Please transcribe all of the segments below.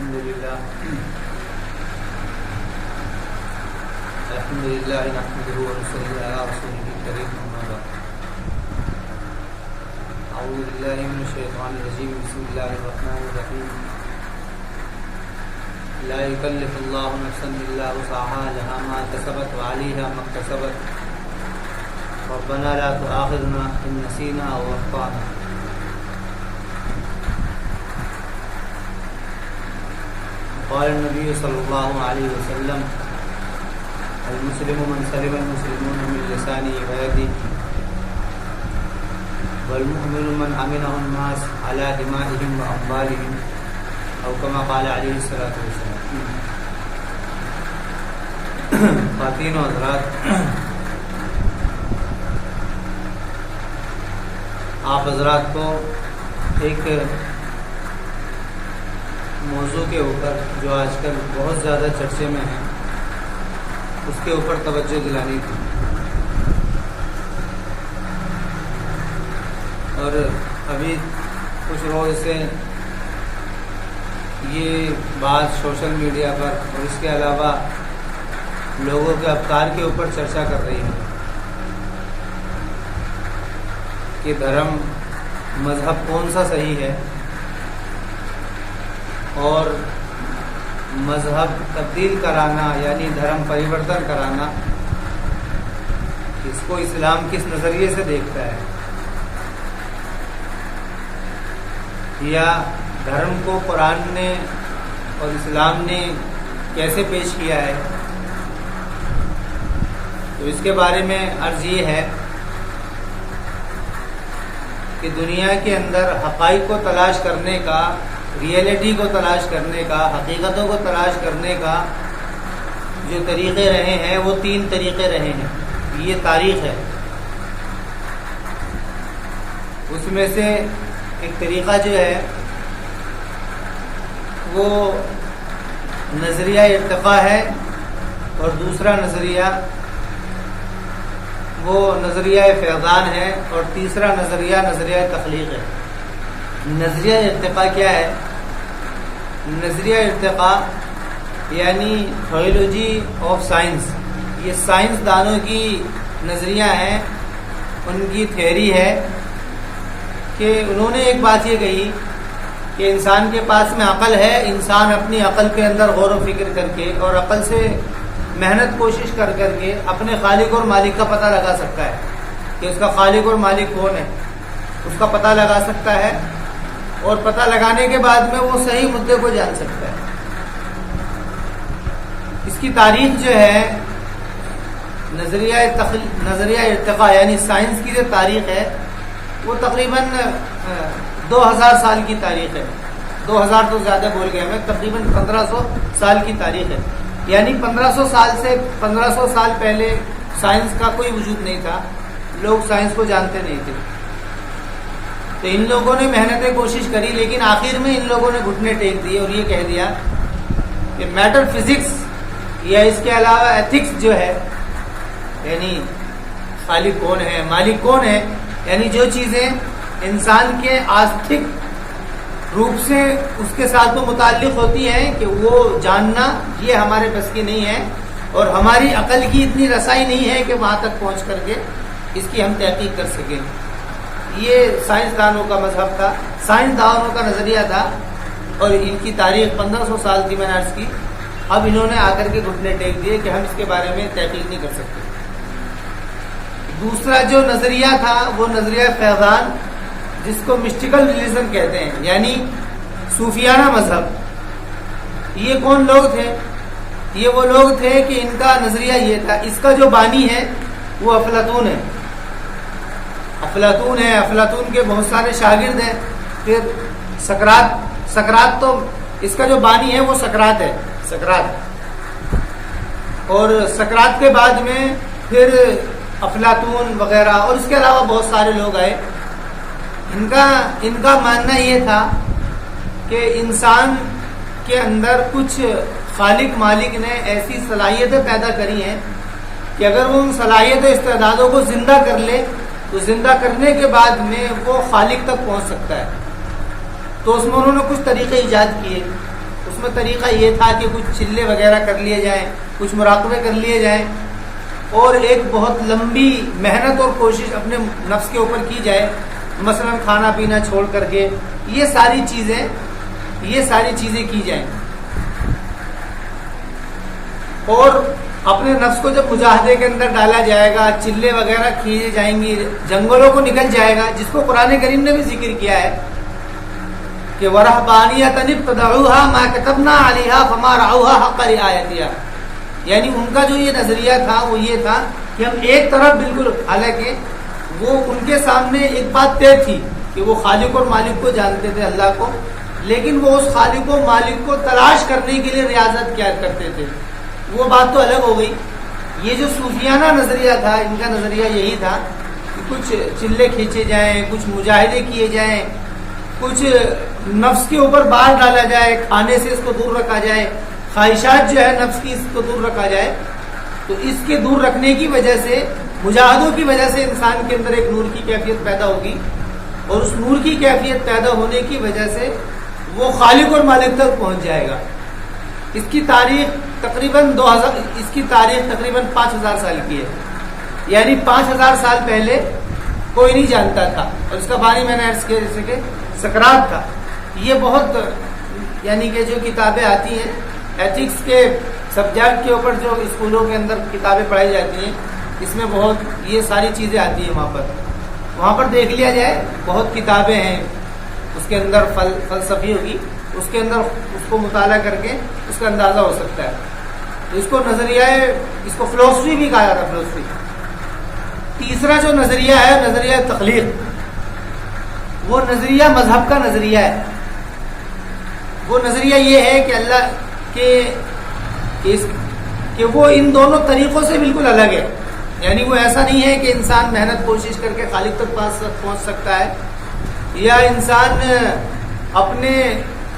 الحمد لله نحمده ونصلي على رسوله الكريم أما بعد أعوذ بالله من الشيطان الرجيم بسم الله الرحمن الرحيم لا يكلف الله نفسا إلا وسعها لها ما كسبت وعليها ما اكتسبت ربنا لا تؤاخذنا إن نسينا أو أخطأنا. قال النبي صلى الله عليه وسلم المسلم من سلم المسلمون من لسانه ويده والمؤمن من أمنه الناس على دمائهم وأموالهم أو كما قال عليه الصلاة والسلام. خواتین و حضرات، آپ حضرات کو ایک موضوع کے اوپر جو آج کل بہت زیادہ چرچے میں ہے اس کے اوپر توجہ دلانی تھی. اور ابھی کچھ روز سے یہ بات سوشل میڈیا پر اور اس کے علاوہ لوگوں کے افکار کے اوپر چرچا کر رہی ہے کہ دھرم مذہب کون سا صحیح ہے اور مذہب تبدیل کرانا یعنی دھرم پریورتن کرانا، اس کو اسلام کس نظریے سے دیکھتا ہے، یا دھرم کو قرآن نے اور اسلام نے کیسے پیش کیا ہے. تو اس کے بارے میں عرض یہ ہے کہ دنیا کے اندر حقائق کو تلاش کرنے کا، ریئلٹی کو تلاش کرنے کا، حقیقتوں کو تلاش کرنے کا جو طریقے رہے ہیں وہ 3 طریقے رہے ہیں. یہ تاریخ ہے. اس میں سے ایک طریقہ جو ہے وہ نظریہ ارتقاء ہے، اور دوسرا نظریہ وہ نظریہ فیضان ہے، اور تیسرا نظریہ تخلیق ہے. نظریہ ارتقاء کیا ہے؟ نظریہ ارتقاء یعنی تھیولوجی آف سائنس. یہ سائنس دانوں کی نظریہ ہیں، ان کی تھیوری ہے کہ انہوں نے ایک بات یہ کہی کہ انسان کے پاس میں عقل ہے، انسان اپنی عقل کے اندر غور و فکر کر کے اور عقل سے محنت کوشش کر کے اپنے خالق اور مالک کا پتہ لگا سکتا ہے کہ اس کا خالق اور مالک کون ہے. اس کا پتہ لگا سکتا ہے اور پتہ لگانے کے بعد میں وہ صحیح مدعے کو جان سکتا ہے. اس کی تاریخ جو ہے نظریہ ارتقاء یعنی سائنس کی جو تاریخ ہے وہ تقریباً 2000 سال کی تاریخ ہے. 2000 تو زیادہ بول گیا میں، تقریباً 1500 سال کی تاریخ ہے. یعنی 1500 سال پہلے سائنس کا کوئی وجود نہیں تھا، لوگ سائنس کو جانتے نہیں تھے. تو ان لوگوں نے محنتیں کوشش کری، لیکن آخر میں ان لوگوں نے گھٹنے ٹیک دیے اور یہ کہہ دیا کہ میٹر فزکس یا اس کے علاوہ ایتھکس جو ہے، یعنی خالق کون ہے، مالک کون ہے، یعنی جو چیزیں انسان کے آستھک روپ سے اس کے ساتھ تو متعلق ہوتی ہیں کہ وہ جاننا یہ ہمارے بس کی نہیں ہے، اور ہماری عقل کی اتنی رسائی نہیں ہے کہ وہاں تک پہنچ کر کے اس کی ہم تحقیق کر سکیں. یہ سائنسدانوں کا مذہب تھا، سائنسدانوں کا نظریہ تھا، اور ان کی تاریخ 1500 سال کی میں نے عرض کی. اب انہوں نے آ کر کے گھٹنے ٹیک دیے کہ ہم اس کے بارے میں تحقیق نہیں کر سکتے. دوسرا جو نظریہ تھا وہ نظریہ فیضان، جس کو مسٹیکل ریلیجن کہتے ہیں، یعنی صوفیانہ مذہب. یہ کون لوگ تھے؟ یہ وہ لوگ تھے کہ ان کا نظریہ یہ تھا، اس کا جو بانی ہے وہ افلاطون ہے. افلاطون کے بہت سارے شاگرد ہیں. پھر سقراط تو اس کا جو بانی ہے وہ سقراط ہے، اور سقراط کے بعد میں پھر افلاطون وغیرہ اور اس کے علاوہ بہت سارے لوگ آئے. ان کا ماننا یہ تھا کہ انسان کے اندر کچھ خالق مالک نے ایسی صلاحیتیں پیدا کری ہیں کہ اگر وہ ان صلاحیت استعدادوں کو زندہ کر لے تو زندہ کرنے کے بعد میں وہ خالق تک پہنچ سکتا ہے. تو اس میں انہوں نے کچھ طریقے ایجاد کیے. اس میں طریقہ یہ تھا کہ کچھ چلے وغیرہ کر لیے جائیں، کچھ مراقبے کر لیے جائیں، اور ایک بہت لمبی محنت اور کوشش اپنے نفس کے اوپر کی جائے، مثلا کھانا پینا چھوڑ کر کے یہ ساری چیزیں کی جائیں، اور اپنے نفس کو جب مجاہدے کے اندر ڈالا جائے گا، چلے وغیرہ کھینچے جائیں گی، جنگلوں کو نکل جائے گا، جس کو قرآن کریم نے بھی ذکر کیا ہے کہ وَرَهْبَانِيَّةً ابْتَدَعُوهَا مَا كَتَبْنَا عَلَيْهَا فَمَا رَعَوْهَا حَقَّ رِعَایَتِهَا، یعنی ان کا جو یہ نظریہ تھا وہ یہ تھا کہ ہم ایک طرف بالکل، حالانکہ وہ ان کے سامنے ایک بات طے تھی کہ وہ خالق اور مالک کو جانتے تھے، اللہ کو، لیکن وہ اس خالق و مالک کو تلاش کرنے کے لیے ریاضت کیا کرتے تھے، وہ بات تو الگ ہو گئی۔ یہ جو صوفیانہ نظریہ تھا، ان کا نظریہ یہی تھا کہ کچھ چلے کھینچے جائیں، کچھ مجاہدے کیے جائیں، کچھ نفس کے اوپر بار ڈالا جائے، کھانے سے اس کو دور رکھا جائے، خواہشات جو ہے نفس کی اس کو دور رکھا جائے، تو اس کے دور رکھنے کی وجہ سے، مجاہدوں کی وجہ سے انسان کے اندر ایک نور کی کیفیت پیدا ہوگی، اور اس نور کی کیفیت پیدا ہونے کی وجہ سے وہ خالق اور مالک تک پہنچ جائے گا۔ اس کی تاریخ تقریباً 5000 سال کی ہے، یعنی 5000 سال پہلے کوئی نہیں جانتا تھا، اور اس کا بانی میں نے عرض کیا جیسے کہ سقراط تھا۔ یہ بہت، یعنی کہ جو کتابیں آتی ہیں ایتھکس کے سبجیکٹ کے اوپر، جو اسکولوں کے اندر کتابیں پڑھائی جاتی ہیں، اس میں بہت یہ ساری چیزیں آتی ہیں، وہاں پر دیکھ لیا جائے، بہت کتابیں ہیں، اس کے اندر فلسفی ہوگی، اس کے اندر اس کو مطالعہ کر کے اس کا اندازہ ہو سکتا ہے۔ تو اس کو نظریہ، اس کو فلسفی بھی کہا جاتا ہے، فلسفی۔ تیسرا جو نظریہ ہے، نظریہ تخلیق، وہ نظریہ مذہب کا نظریہ ہے۔ وہ نظریہ یہ ہے کہ اللہ کہ وہ ان دونوں طریقوں سے بالکل الگ ہے، یعنی وہ ایسا نہیں ہے کہ انسان محنت کوشش کر کے خالق تک پہنچ سکتا ہے، یا انسان اپنے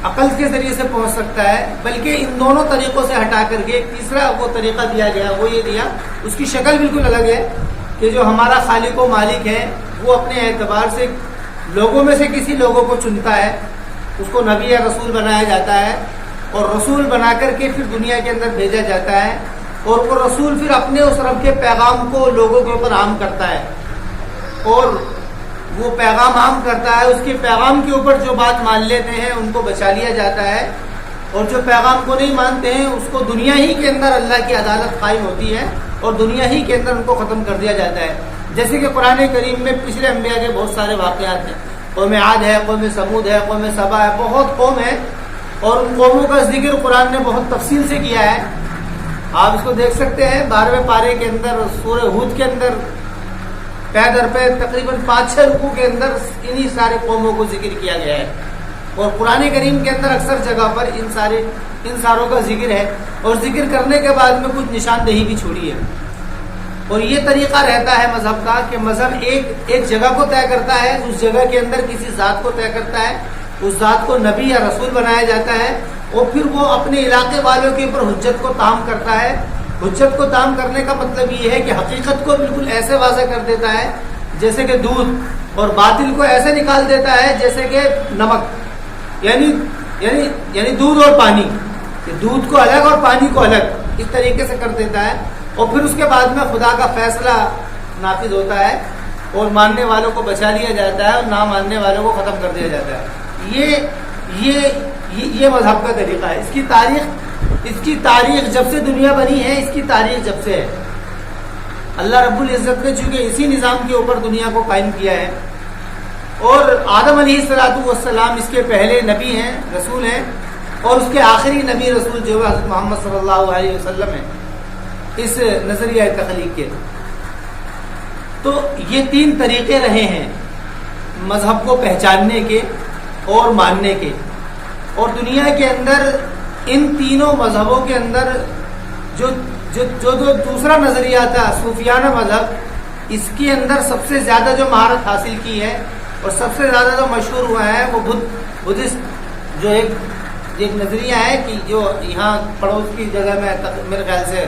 عقل کے ذریعے سے پہنچ سکتا ہے، بلکہ ان دونوں طریقوں سے ہٹا کر کے ایک تیسرا وہ طریقہ دیا گیا، وہ یہ دیا، اس کی شکل بالکل الگ ہے کہ جو ہمارا خالق و مالک ہے وہ اپنے اعتبار سے لوگوں میں سے کسی لوگوں کو چنتا ہے، اس کو نبی یا رسول بنایا جاتا ہے، اور رسول بنا کر کے پھر دنیا کے اندر بھیجا جاتا ہے، اور وہ رسول پھر اپنے اس رب کے پیغام کو لوگوں کے اوپر عام کرتا ہے، اور وہ پیغام عام کرتا ہے، اس کے پیغام کے اوپر جو بات مان لیتے ہیں ان کو بچا لیا جاتا ہے، اور جو پیغام کو نہیں مانتے ہیں اس کو دنیا ہی کے اندر اللہ کی عدالت قائم ہوتی ہے، اور دنیا ہی کے اندر ان کو ختم کر دیا جاتا ہے۔ جیسے کہ قرآن کریم میں پچھلے انبیاء کے بہت سارے واقعات ہیں، قوم عاد ہے، قوم سمود ہے، قوم سبا ہے، بہت قوم ہے، اور ان قوموں کا ذکر قرآن نے بہت تفصیل سے کیا ہے۔ آپ اس کو دیکھ سکتے ہیں 12ویں پارے کے اندر، سورہ ہود کے اندر پے در پے تقریباً 5-6 رکوع کے اندر انہی سارے قوموں کو ذکر کیا گیا ہے، اور قرآن کریم کے اندر اکثر جگہ پر ان ساروں کا ذکر ہے، اور ذکر کرنے کے بعد میں کچھ نشاندہی بھی چھوڑی ہے۔ اور یہ طریقہ رہتا ہے مذہب کا کہ مذہب ایک جگہ کو طے کرتا ہے، اس جگہ کے اندر کسی ذات کو طے کرتا ہے، اس ذات کو نبی یا رسول بنایا جاتا ہے، اور پھر وہ اپنے علاقے والوں کے اوپر حجت کو تام کرتا ہے۔ حجت کو تام کرنے کا مطلب یہ ہے کہ حقیقت کو بالکل ایسے واضح کر دیتا ہے جیسے کہ دودھ، اور باطل کو ایسے نکال دیتا ہے جیسے کہ نمک، یعنی دودھ اور پانی، دودھ کو الگ اور پانی کو الگ، اس طریقے سے کر دیتا ہے، اور پھر اس کے بعد میں خدا کا فیصلہ نافذ ہوتا ہے، اور ماننے والوں کو بچا لیا جاتا ہے، اور نہ ماننے والوں کو ختم کر دیا جاتا ہے۔ یہ مذہب کا طریقہ ہے۔ اس کی تاریخ جب سے دنیا بنی ہے، اس کی تاریخ جب سے ہے، اللہ رب العزت نے چونکہ اسی نظام کے اوپر دنیا کو قائم کیا ہے، اور آدم علیہ السلام اس کے پہلے نبی ہیں، رسول ہیں، اور اس کے آخری نبی رسول جو ہے حضرت محمد صلی اللہ علیہ وسلم ہیں، اس نظریہ تخلیق کے۔ تو یہ 3 طریقے رہے ہیں مذہب کو پہچاننے کے اور ماننے کے، اور دنیا کے اندر ان تینوں مذہبوں کے اندر جو دوسرا نظریہ تھا صوفیانہ مذہب، اس کے اندر سب سے زیادہ جو مہارت حاصل کی ہے اور سب سے زیادہ جو مشہور ہوا ہے وہ بدھسٹ جو ایک نظریہ ہے کہ جو یہاں پڑوس کی جگہ میں میرے خیال سے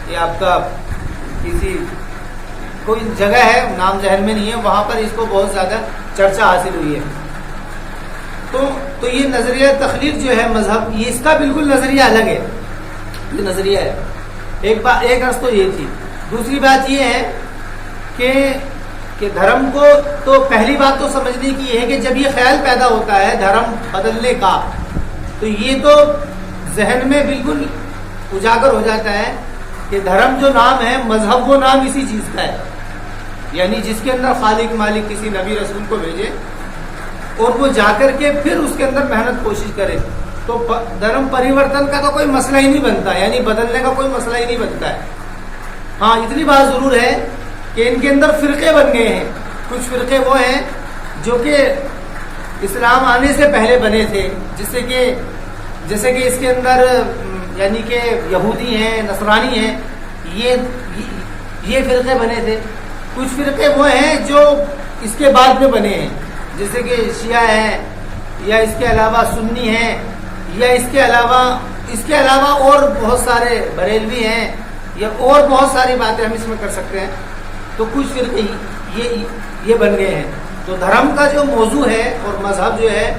یہ آپ کا کوئی جگہ ہے، نام ذہن میں نہیں ہے، وہاں پر اس کو بہت زیادہ چرچا حاصل ہوئی ہے۔ تو تو یہ نظریہ تخلیق جو ہے مذہب، یہ اس کا بالکل نظریہ الگ ہے، یہ نظریہ ہے۔ ایک عرض تو یہ تھی۔ دوسری بات یہ ہے کہ دھرم کو تو پہلی بات تو سمجھنے کی یہ ہے کہ جب یہ خیال پیدا ہوتا ہے دھرم بدلنے کا، تو یہ تو ذہن میں بالکل اجاگر ہو جاتا ہے کہ دھرم جو نام ہے، مذہب وہ نام اسی چیز کا ہے، یعنی جس کے اندر خالق مالک کسی نبی رسول کو بھیجے اور وہ جا کر کے پھر اس کے اندر محنت کوشش کرے، تو دھرم پریورتن کا تو کوئی مسئلہ ہی نہیں بنتا، یعنی بدلنے کا کوئی مسئلہ ہی نہیں بنتا ہے۔ ہاں اتنی بات ضرور ہے کہ ان کے اندر فرقے بن گئے ہیں۔ کچھ فرقے وہ ہیں جو کہ اسلام آنے سے پہلے بنے تھے، جیسے کہ اس کے اندر یعنی کہ یہودی ہیں، نصرانی ہیں، یہ فرقے بنے تھے۔ کچھ فرقے وہ ہیں جو اس کے بعد میں بنے ہیں، جیسے کہ شیعہ ہیں، یا اس کے علاوہ سنی ہیں، یا اس کے علاوہ اور بہت سارے بریلوی ہیں، یا اور بہت ساری باتیں ہم اس میں کر سکتے ہیں۔ تو کچھ فرقے یہ بن گئے ہیں۔ تو دھرم کا جو موضوع ہے اور مذہب جو ہے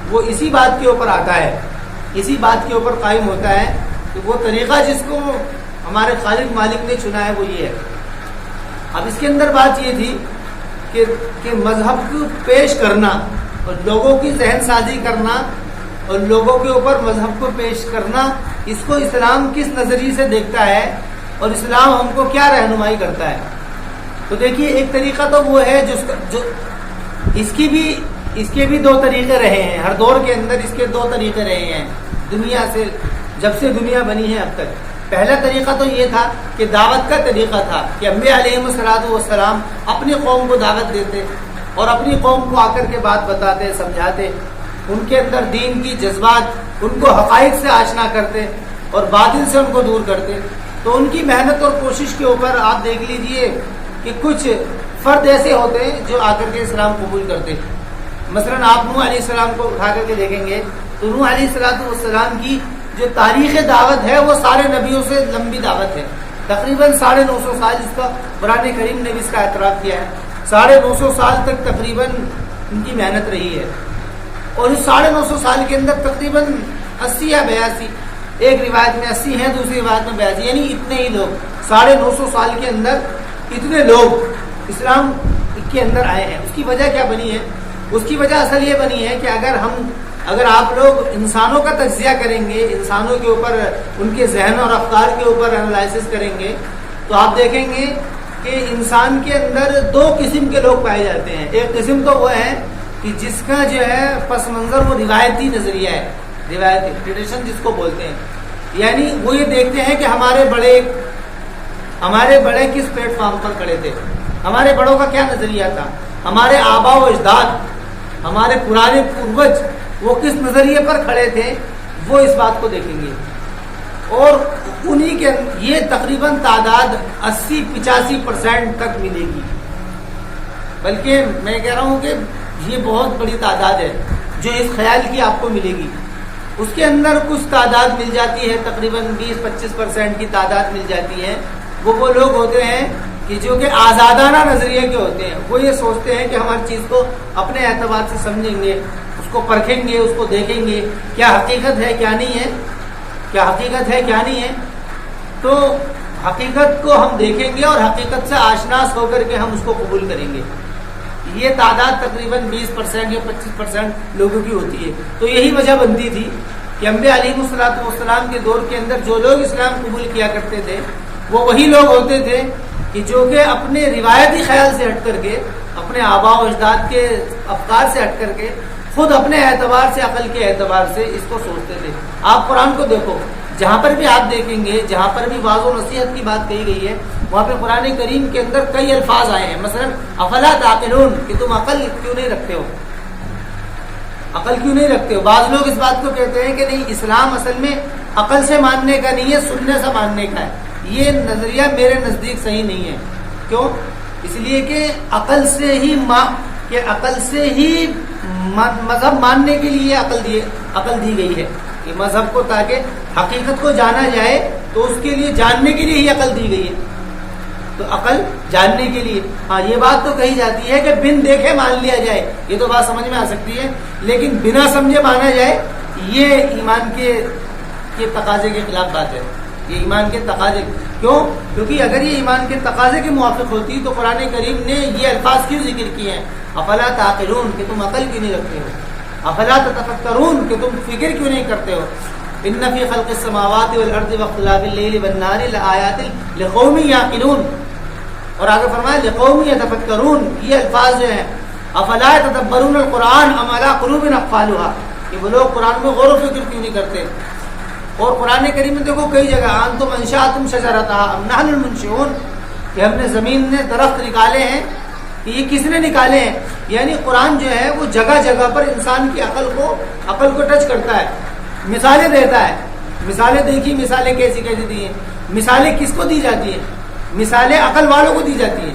وہ اسی بات کے اوپر آتا ہے، اسی بات کے اوپر قائم ہوتا ہے کہ وہ طریقہ جس کو ہمارے خالق مالک نے چنا ہے وہ یہ ہے۔ اب اس کے اندر بات یہ تھی کہ مذہب کو پیش کرنا اور لوگوں کی ذہن سازی کرنا اور لوگوں کے اوپر مذہب کو پیش کرنا، اس کو اسلام کس نظریے سے دیکھتا ہے اور اسلام ہم کو کیا رہنمائی کرتا ہے۔ تو دیکھیے ایک طریقہ تو وہ ہے جو اس کے بھی دو طریقے رہے ہیں، ہر دور کے اندر اس کے دو طریقے رہے ہیں دنیا سے، جب سے دنیا بنی ہے اب تک۔ پہلا طریقہ تو یہ تھا کہ دعوت کا طریقہ تھا کہ انبیاء علیہم السلام اپنی قوم کو دعوت دیتے اور اپنی قوم کو آ کر کے بات بتاتے، سمجھاتے، ان کے اندر دین کی جذبات، ان کو حقائق سے آشنا کرتے اور باطل سے ان کو دور کرتے۔ تو ان کی محنت اور کوشش کے اوپر آپ دیکھ لیجئے کہ کچھ فرد ایسے ہوتے ہیں جو آ کر کے اسلام قبول کرتے۔ مثلا آپ نوح علیہ السلام کو اٹھا کر کے دیکھیں گے تو نوح علیہ السلام کی جو تاریخ دعوت ہے وہ سارے نبیوں سے لمبی دعوت ہے، تقریباً 950 سال، اس کا قرآن کریم نے بھی اس کا اعتراف کیا ہے۔ 950 سال تک تقریباً ان کی محنت رہی ہے، اور اس 950 سال کے اندر تقریباً 80 یا 82، ایک روایت میں 80 ہیں، دوسری روایت میں 82، یعنی اتنے ہی لوگ 950 سال کے اندر اتنے لوگ اسلام کے اندر آئے ہیں۔ اس کی وجہ کیا بنی ہے؟ اس کی وجہ اصل یہ بنی ہے کہ اگر آپ لوگ انسانوں کا تجزیہ کریں گے، انسانوں کے اوپر، ان کے ذہن اور افکار کے اوپر انالائسس کریں گے، تو آپ دیکھیں گے کہ انسان کے اندر دو قسم کے لوگ پائے جاتے ہیں۔ ایک قسم تو وہ ہے کہ جس کا جو ہے پس منظر وہ روایتی نظریہ ہے، روایتی ٹریڈیشن جس کو بولتے ہیں، یعنی وہ یہ دیکھتے ہیں کہ ہمارے بڑے کس پلیٹ فارم پر کھڑے تھے، ہمارے بڑوں کا کیا نظریہ تھا، ہمارے آبا و اجداد، ہمارے پرانے پوروج وہ کس نظریے پر کھڑے تھے، وہ اس بات کو دیکھیں گے۔ اور انہی کے یہ تقریباً تعداد 80-85% تک ملے گی، بلکہ میں کہہ رہا ہوں کہ یہ بہت بڑی تعداد ہے جو اس خیال کی آپ کو ملے گی۔ اس کے اندر کچھ تعداد مل جاتی ہے، تقریباً 20-25% کی تعداد مل جاتی ہے۔ وہ لوگ ہوتے ہیں کہ جو کہ آزادانہ نظریے کے ہوتے ہیں، وہ یہ سوچتے ہیں کہ ہم ہر چیز کو اپنے اعتبار سے سمجھیں گے، اس کو پرکھیں گے، اس کو دیکھیں گے، کیا حقیقت ہے کیا نہیں ہے، کیا حقیقت ہے کیا نہیں ہے۔ تو حقیقت کو ہم دیکھیں گے اور حقیقت سے آشناس ہو کر کے ہم اس کو قبول کریں گے۔ یہ تعداد تقریباً 20% یا 25% لوگوں کی ہوتی ہے۔ تو یہی وجہ بنتی تھی کہ انبیاء علیہ السلام کے دور کے اندر جو لوگ اسلام قبول کیا کرتے تھے وہ وہی لوگ ہوتے تھے کہ جو کہ اپنے روایتی خیال سے ہٹ کر کے، اپنے آباء و اجداد کے افکار سے ہٹ کر کے، خود اپنے اعتبار سے، عقل کے اعتبار سے اس کو سوچتے تھے۔ آپ قرآن کو دیکھو، جہاں پر بھی آپ دیکھیں گے، جہاں پر بھی واضح و نصیحت کی بات کہی گئی ہے، وہاں پہ قرآن کریم کے اندر کئی الفاظ آئے ہیں۔ مثلا افلا تعقلون، کہ تم عقل کیوں نہیں رکھتے ہو، عقل کیوں نہیں رکھتے ہو۔ بعض لوگ اس بات کو کہتے ہیں کہ نہیں، اسلام اصل میں عقل سے ماننے کا نہیں ہے، سننے سے ماننے کا ہے۔ یہ نظریہ میرے نزدیک صحیح نہیں ہے۔ کیوں؟ اس لیے کہ عقل سے ہی مذہب ماننے کے لیے عقل دی گئی ہے، کہ مذہب کو تاکہ حقیقت کو جانا جائے تو اس کے لیے جاننے کے لیے ہی عقل دی گئی ہے۔ تو عقل جاننے کے لیے. ہاں یہ بات تو کہی جاتی ہے کہ بن دیکھے مان لیا جائے, یہ تو بات سمجھ میں آ سکتی ہے, لیکن بنا سمجھے مانا جائے یہ ایمان کے تقاضے کے خلاف بات ہے. یہ ایمان کے تقاضے کیوں؟ کیونکہ اگر یہ ایمان کے تقاضے کے موافق ہوتی تو قرآن کریم نے یہ الفاظ کیوں ذکر کیے ہیں؟ افلا تعقلون, کہ تم عقل کیوں نہیں رکھتے ہو؟ افلا تتفکرون, کہ تم فکر کیوں نہیں کرتے ہو؟ ان فی خلق السماوات والارض واختلاف اللیل والنہار لآیات لقوم یعقلون, اور آگے فرمایا لقوم یتفکرون. یہ الفاظ جو ہیں افلا یتدبرون القرآن ام علی قلوب اقفالها, کہ وہ لوگ قرآن میں غور و فکر کیوں نہیں کرتے؟ اور قرآن کریم میں دیکھو کئی جگہ انتم انشأتم شجرتها ام نحن المنشئون, کہ ہم نے زمین نے درخت نکالے ہیں, کہ یہ کس نے نکالے ہیں؟ یعنی قرآن جو ہے وہ جگہ جگہ پر انسان کی عقل کو ٹچ کرتا ہے, مثالیں دیتا ہے. مثالیں دیکھی, مثالیں کیسی کیسی دی ہیں؟ مثالیں کس کو دی جاتی ہیں؟ مثالیں عقل والوں کو دی جاتی ہیں.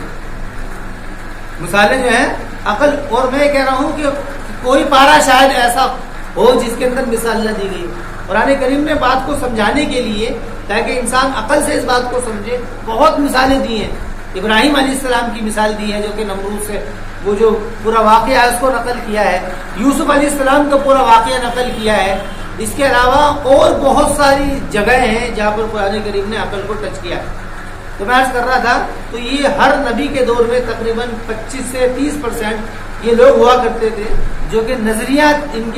مثالیں جو ہیں عقل, اور میں کہہ رہا ہوں کہ کوئی پارا شاید ایسا ہو جس کے اندر مثال نہ دی گئی. قرآن کریم نے بات کو سمجھانے کے لیے تاکہ انسان عقل سے اس بات کو سمجھے بہت مثالیں دی ہیں. ابراہیم علیہ السلام کی مثال دی ہے جو کہ نمرود سے وہ جو پورا واقعہ ہے اس کو نقل کیا ہے. یوسف علیہ السلام کا پورا واقعہ نقل کیا ہے. اس کے علاوہ اور بہت ساری جگہیں ہیں جہاں پر قرآن کریم نے عقل کو ٹچ کیا ہے. تو میں عرض کر رہا تھا تو یہ ہر نبی کے دور میں تقریباً 25 سے 30% یہ لوگ ہوا کرتے تھے جو کہ نظریات ان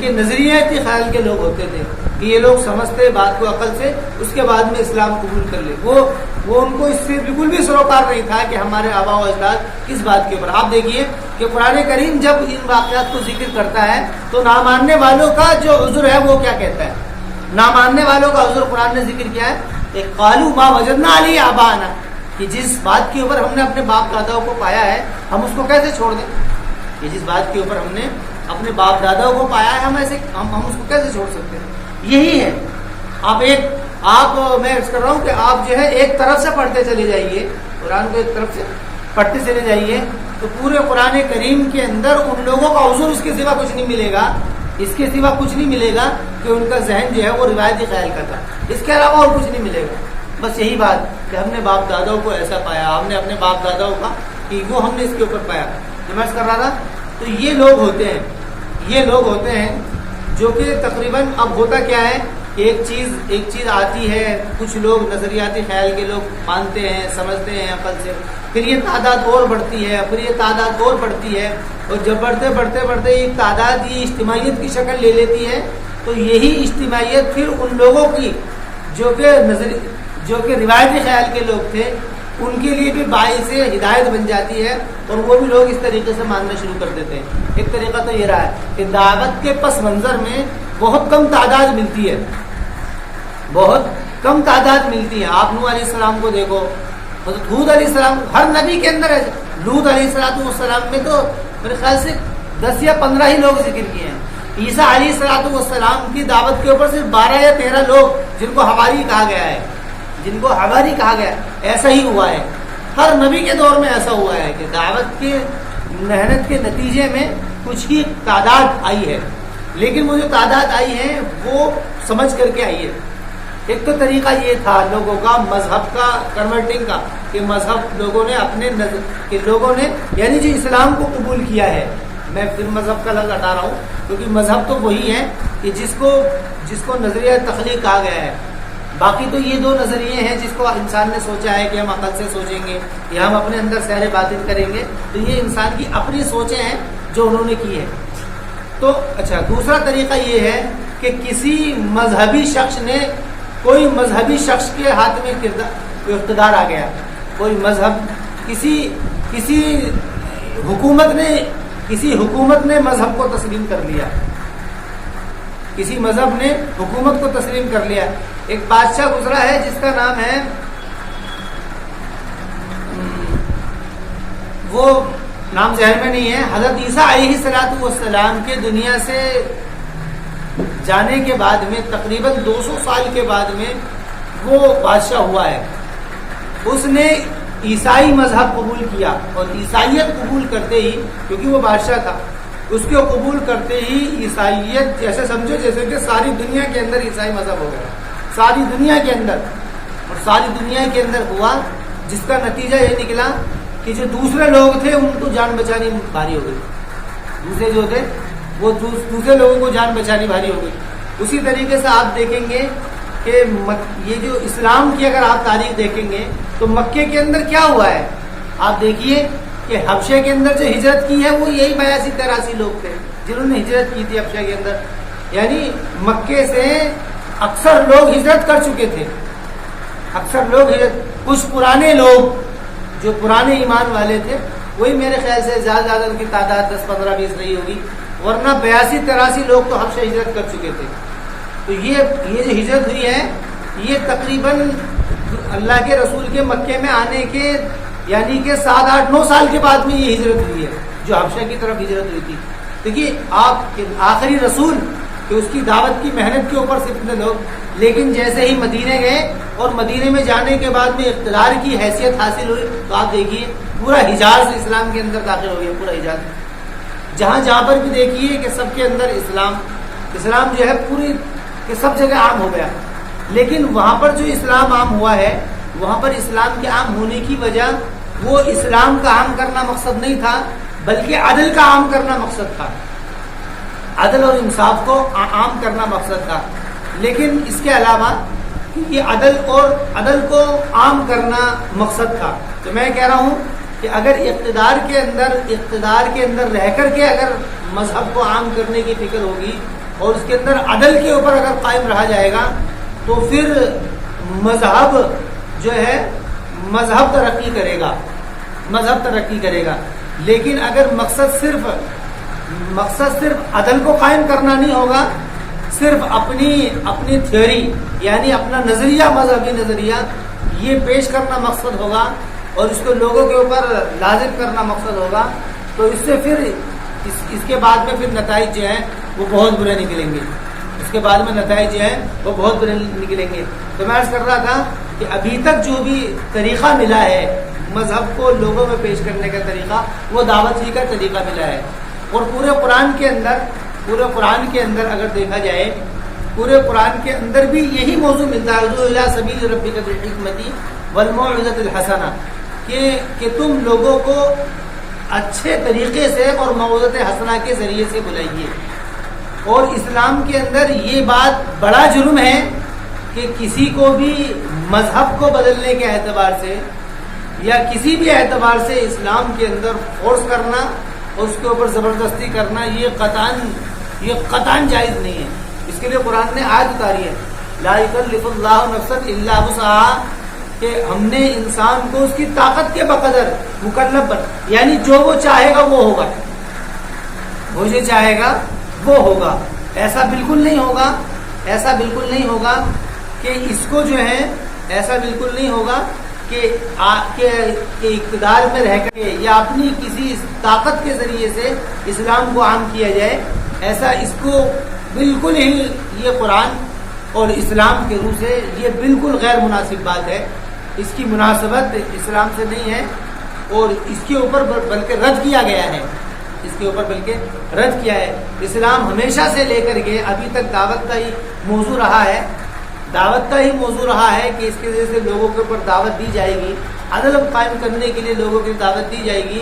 کے نظریاتی خیال کے لوگ ہوتے تھے کہ یہ لوگ سمجھتے بات کو عقل سے, اس کے بعد میں اسلام قبول کر لے. وہ ان کو اس سے بالکل بھی سروکار نہیں تھا کہ ہمارے آبا و اجداد کس بات کے اوپر. آپ دیکھیے کہ قرآن کریم جب ان واقعات کو ذکر کرتا ہے تو نہ ماننے والوں کا جو عذر ہے وہ کیا کہتا ہے؟ نہ ماننے والوں کا عذر قرآن نے ذکر کیا ہے کہ قالوا ما وجدنا علیہ آباءنا, کہ جس بات کے اوپر ہم نے اپنے باپ داداؤں کو پایا ہے ہم اس کو کیسے چھوڑ دیں؟ کہ جس بات کے اوپر ہم نے اپنے باپ داداؤں کو پایا ہے ہم اس کو کیسے چھوڑ سکتے ہیں؟ یہی ہے. میں عرض کر رہا ہوں کہ آپ جو ہے ایک طرف سے پڑھتے چلے جائیے, قرآن کو ایک طرف سے پڑھتے چلے جائیے تو پورے قرآن کریم کے اندر ان لوگوں کا عذر اس کے سوا کچھ نہیں ملے گا, اس کے سوا کچھ نہیں ملے گا کہ ان کا ذہن جو ہے وہ روایتی خیال کا تھا, اس کے علاوہ اور کچھ نہیں ملے گا. بس یہی بات کہ ہم نے باپ داداؤں کو ایسا پایا, ہم نے اپنے باپ داداؤں کا کہ وہ ہم نے اس کے اوپر پایا. میں عرض کر رہا تھا تو یہ لوگ ہوتے ہیں جو کہ تقریباً اب ہوتا کیا ہے کہ ایک چیز آتی ہے, کچھ لوگ نظریاتی خیال کے لوگ مانتے ہیں, سمجھتے ہیں عقل سے, پھر یہ تعداد اور بڑھتی ہے, پھر یہ تعداد اور بڑھتی ہے, اور جب بڑھتے یہ تعداد یہ اجتماعیت کی شکل لے لیتی ہے تو یہی اجتماعیت پھر ان لوگوں کی جو کہ روایتی خیال کے لوگ تھے ان کے لیے بھی باعث ہدایت بن جاتی ہے, اور وہ بھی لوگ اس طریقے سے ماننا شروع کر دیتے ہیں. ایک طریقہ تو یہ رہا ہے کہ دعوت کے پس منظر میں بہت کم تعداد ملتی ہے, بہت کم تعداد ملتی ہے. آپ نوح علیہ السلام کو دیکھو, حضرت ہود علیہ السلام ہر نبی کے اندر ہے. لوط علیہ السلام میں تو میرے خیال سے 10 یا 15 ہی لوگ ذکر کیے ہیں. عیسیٰ علیہ السلام کی دعوت کے اوپر صرف 12 یا 13 لوگ جن کو حواری کہا گیا ہے, ایسا ہی ہوا ہے. ہر نبی کے دور میں ایسا ہوا ہے کہ دعوت کے محنت کے نتیجے میں کچھ ہی تعداد آئی ہے, لیکن وہ جو تعداد آئی ہے وہ سمجھ کر کے آئی ہے. ایک تو طریقہ یہ تھا لوگوں کا مذہب کا کنورٹنگ کا کہ مذہب لوگوں نے یعنی جو اسلام کو قبول کیا ہے, میں پھر مذہب کا لفظ ہٹا رہا ہوں کیونکہ مذہب تو وہی ہے کہ جس کو نظریہ تخلیق کہا گیا ہے. باقی تو یہ 2 نظریے ہیں جس کو انسان نے سوچا ہے کہ ہم عقل سے سوچیں گے یا ہم اپنے اندر سیر باطن کریں گے, تو یہ انسان کی اپنی سوچیں ہیں جو انہوں نے کی ہے. تو اچھا, دوسرا طریقہ یہ ہے کہ کوئی مذہبی شخص کے ہاتھ میں اقتدار آ گیا, کوئی مذہب کسی حکومت نے مذہب کو تسلیم کر لیا, کسی مذہب نے حکومت کو تسلیم کر لیا. ایک بادشاہ گزرا ہے جس کا نام ہے, وہ نام ذہن میں نہیں ہے, حضرت عیسیٰ علیہ السلام کے دنیا سے جانے کے بعد میں تقریباً 200 سال کے بعد میں وہ بادشاہ ہوا ہے. اس نے عیسائی مذہب قبول کیا اور عیسائیت قبول کرتے ہی, کیونکہ وہ بادشاہ تھا, اس کو قبول کرتے ہی عیسائیت جیسے سمجھو جیسے کہ ساری دنیا کے اندر عیسائی مذہب ہو گیا, ساری دنیا کے اندر. اور ساری دنیا کے اندر ہوا جس کا نتیجہ یہ نکلا کہ جو دوسرے لوگ تھے ان کو جان بچانی بھاری ہو گئی، دوسرے جو تھے وہ دوسرے لوگوں کو جان بچانی بھاری ہو گئی۔ اسی طریقے سے آپ دیکھیں گے کہ یہ جو اسلام کی اگر آپ تاریخ دیکھیں گے تو مکے کے اندر کیا ہوا ہے، آپ دیکھیے کہ حبشے کے اندر جو ہجرت کی ہے وہ یہی 82-83 لوگ تھے جنہوں نے ہجرت کی تھی حبشہ کے اندر، یعنی مکے سے اکثر لوگ ہجرت کر چکے تھے، اکثر لوگ کچھ پرانے لوگ جو پرانے ایمان والے تھے وہی میرے خیال سے زیادہ ان کی تعداد 10, 15, 20 رہی ہوگی، ورنہ 82-83 لوگ تو حبشہ ہجرت کر چکے تھے۔ تو یہ جو ہجرت ہوئی ہے یہ تقریباً اللہ کے رسول کے مکے میں آنے کے یعنی کہ 7, 8, 9 سال کے بعد میں یہ ہجرت ہوئی ہے جو حبشہ کی طرف ہجرت ہوئی تھی۔ دیکھیے آپ آخری رسول کہ اس کی دعوت کی محنت کے اوپر سے اتنے لوگ، لیکن جیسے ہی مدینے گئے اور مدینے میں جانے کے بعد میں اقتدار کی حیثیت حاصل ہوئی تو آپ دیکھیے پورا حجاز اسلام کے اندر داخل ہو گیا، پورا حجاز، جہاں پر بھی دیکھیے کہ سب کے اندر اسلام جو ہے پوری کہ سب جگہ عام ہو گیا۔ لیکن وہاں پر جو اسلام عام ہوا ہے وہاں پر اسلام کے عام ہونے کی وجہ وہ اسلام کا عام کرنا مقصد نہیں تھا بلکہ عدل کا عام کرنا مقصد تھا، عدل اور انصاف کو عام کرنا مقصد تھا۔ لیکن اس کے علاوہ یہ عدل کو عام کرنا مقصد تھا، تو میں کہہ رہا ہوں کہ اگر اقتدار کے اندر رہ کر کے اگر مذہب کو عام کرنے کی فکر ہوگی اور اس کے اندر عدل کے اوپر اگر قائم رہا جائے گا تو پھر مذہب جو ہے مذہب ترقی کرے گا۔ لیکن اگر مقصد صرف عدل کو قائم کرنا نہیں ہوگا، صرف اپنی تھیوری یعنی اپنا نظریہ، مذہبی نظریہ یہ پیش کرنا مقصد ہوگا اور اس کو لوگوں کے اوپر لازم کرنا مقصد ہوگا تو اس سے پھر اس کے بعد میں پھر نتائج جو ہیں وہ بہت برے نکلیں گے، تو میں عرض کر رہا تھا کہ ابھی تک جو بھی طریقہ ملا ہے مذہب کو لوگوں میں پیش کرنے کا طریقہ وہ دعوت ہی کا طریقہ ملا ہے۔ اور پورے قرآن کے اندر اگر دیکھا جائے پورے قرآن کے اندر بھی یہی موضوع ملتا ہے، ادعو الی سبیل ربک بالحکمۃ والموعظۃ الحسنہ، کہ تم لوگوں کو اچھے طریقے سے اور موعظۃ حسنہ کے ذریعے سے بلائیے۔ اور اسلام کے اندر یہ بات بڑا جرم ہے کہ کسی کو بھی مذہب کو بدلنے کے اعتبار سے یا کسی بھی اعتبار سے اسلام کے اندر فورس کرنا اور اس کے اوپر زبردستی کرنا یہ قطعاً جائز نہیں ہے۔ اس کے لیے قرآن نے آیت اتاری ہے، لا یکلف اللہ نفسا الا وسعہا، کہ ہم نے انسان کو اس کی طاقت کے بقدر مکلف یعنی جو وہ چاہے گا وہ ہوگا، وہ جو چاہے گا وہ ہوگا۔ ایسا بالکل نہیں ہوگا کہ اس کو جو ہے ایسا بالکل نہیں ہوگا کہ اقتدار میں رہ کر یا اپنی کسی طاقت کے ذریعے سے اسلام کو عام کیا جائے، ایسا اس کو بالکل ہی یہ قرآن اور اسلام کے روح سے یہ بالکل غیر مناسب بات ہے، اس کی مناسبت اسلام سے نہیں ہے اور اس کے اوپر بلکہ رد کیا گیا ہے، اسلام ہمیشہ سے لے کر کے ابھی تک دعوت کا ہی موضوع رہا ہے کہ اس کے ذریعے سے لوگوں کے اوپر دعوت دی جائے گی، عدل قائم کرنے کے لیے لوگوں کی دعوت دی جائے گی۔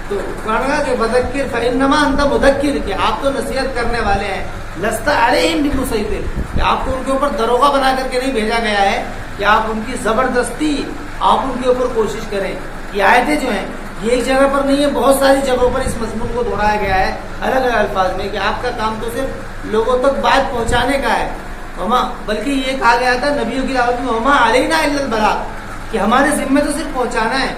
تو کہا کہ فذکر فانما انت مذکر، کہ آپ تو نصیحت کرنے والے ہیں، لست علیہم بمسیطر، کہ آپ کو ان کے اوپر دروغہ بنا کر کے نہیں بھیجا گیا ہے کہ آپ ان کی زبردستی آپ ان کے اوپر کوشش کریں۔ یہ آیتیں جو ہیں یہ ایک جگہ پر نہیں ہے، بہت ساری جگہوں پر اس مضمون کو دہرایا گیا ہے الگ الگ الفاظ میں کہ آپ کا کام تو صرف لوگوں تک بات پہنچانے کا ہے، بلکہ یہ کہا گیا تھا نبیوں کی دعوت میں وما علینا الا البلاغ، کہ ہمارے ذمے تو صرف پہنچانا ہے،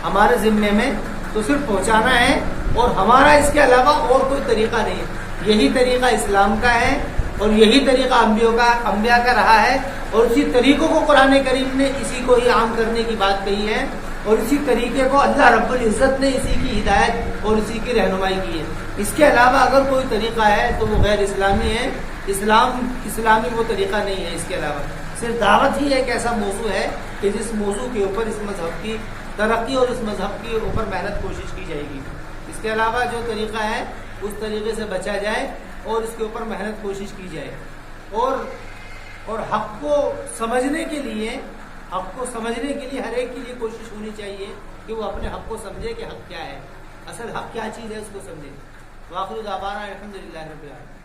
ہمارے ذمے میں تو صرف پہنچانا ہے اور ہمارا اس کے علاوہ اور کوئی طریقہ نہیں ہے۔ یہی طریقہ اسلام کا ہے اور یہی طریقہ انبیاء کا رہا ہے اور اسی طریقوں کو قرآن کریم نے اسی کو ہی عام کرنے کی بات کہی ہے اور اسی طریقے کو اللہ رب العزت نے اسی کی ہدایت اور اسی کی رہنمائی کی ہے۔ اس کے علاوہ اگر کوئی طریقہ ہے تو وہ غیر اسلامی ہے، اسلامی وہ طریقہ نہیں ہے۔ اس کے علاوہ صرف دعوت ہی ایک ایسا موضوع ہے کہ جس موضوع کے اوپر اس مذہب کی ترقی اور اس مذہب کے اوپر محنت کوشش کی جائے گی۔ اس کے علاوہ جو طریقہ ہے اس طریقے سے بچا جائے اور اس کے اوپر محنت کوشش کی جائے اور حق کو سمجھنے کے لیے حق کو سمجھنے کے لیے ہر ایک کے لیے کوشش ہونی چاہیے کہ وہ اپنے حق کو سمجھے کہ حق کیا ہے، اصل حق کیا چیز ہے اس کو سمجھے۔ وآخر دعوانا الحمدللہ رب العالمین۔